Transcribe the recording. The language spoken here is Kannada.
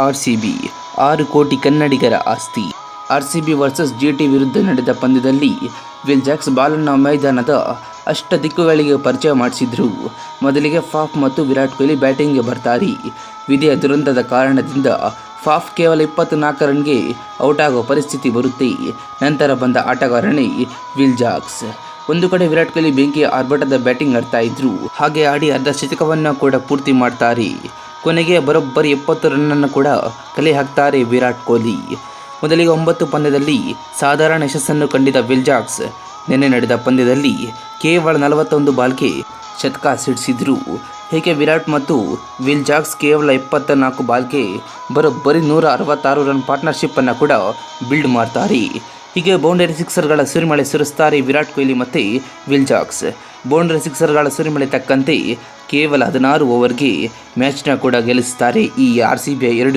RCB 6 ಕೋಟಿ ಕನ್ನಡಿಗರ ಆಸ್ತಿ. RCB ವರ್ಸಸ್ GT ವಿರುದ್ಧ ನಡೆದ ಪಂದ್ಯದಲ್ಲಿ ವಿಲ್ ಜಾಕ್ಸ್ ಬಾಲನ್ನು ಮೈದಾನದ ಅಷ್ಟ ದಿಕ್ಕುಗಳಿಗೆ ಪರಿಚಯ ಮಾಡಿಸಿದ್ರು. ಮೊದಲಿಗೆ ಫಾಫ್ ಮತ್ತು ವಿರಾಟ್ ಕೊಹ್ಲಿ ಬ್ಯಾಟಿಂಗ್ಗೆ ಬರ್ತಾರೆ. ವಿಧಿಯ ದುರಂತದ ಕಾರಣದಿಂದ ಫಾಫ್ ಕೇವಲ 24 ರನ್ಗೆ ಔಟ್ ಆಗೋ ಪರಿಸ್ಥಿತಿ ಬರುತ್ತೆ. ನಂತರ ಬಂದ ಆಟಗಾರನೇ ವಿಲ್ ಜಾಕ್ಸ್. ಒಂದು ಕಡೆ ವಿರಾಟ್ ಕೊಹ್ಲಿ ಬೆಂಕಿಯ ಆರ್ಭಟದ ಬ್ಯಾಟಿಂಗ್ ಆಡ್ತಾ ಇದ್ರು. ಹಾಗೆ ಆಡಿ ಅರ್ಧ ಶತಕವನ್ನು ಕೂಡ ಪೂರ್ತಿ ಮಾಡ್ತಾರೆ. ಕೊನೆಗೆ ಬರೋಬ್ಬರಿ 70 ರನ್ನನ್ನು ಕೂಡ ಕಲೆ ಹಾಕ್ತಾರೆ ವಿರಾಟ್ ಕೊಹ್ಲಿ. ಮೊದಲಿಗೆ 9 ಪಂದ್ಯದಲ್ಲಿ ಸಾಧಾರಣ ಯಶಸ್ಸನ್ನು ಕಂಡಿದ್ದ ವಿಲ್ ಜಾಕ್ಸ್ ನಿನ್ನೆ ನಡೆದ ಪಂದ್ಯದಲ್ಲಿ ಕೇವಲ 41 ಬಾಲ್ಗೆ ಶತಕ ಸಿಡಿಸಿದ್ರು. ಹೀಗೆ ವಿರಾಟ್ ಮತ್ತು ವಿಲ್ ಜಾಕ್ಸ್ ಕೇವಲ 74 ಬಾಲ್ಗೆ ಬರೋಬ್ಬರಿ 166 ರನ್ ಪಾರ್ಟ್ನರ್ಶಿಪ್ಪನ್ನು ಕೂಡ ಬಿಲ್ಡ್ ಮಾಡ್ತಾರೆ. ಹೀಗೆ ಬೌಂಡರಿ ಸಿಕ್ಸರ್ಗಳ ಸುರಿಮಳೆ ಸುರಿಸ್ತಾರೆ ವಿರಾಟ್ ಕೊಹ್ಲಿ ಮತ್ತು ವಿಲ್ ಜಾಕ್ಸ್. ಬೌಂಡರಿ ಸಿಕ್ಸರ್ಗಳ ಸುರಿಮಳೆ ತಕ್ಕಂತೆ ಕೇವಲ 16 ಓವರ್ಗೆ ಮ್ಯಾಚ್ನ ಕೂಡ ಗೆಲ್ಲಿಸ್ತಾರೆ ಈ RCBಯ 2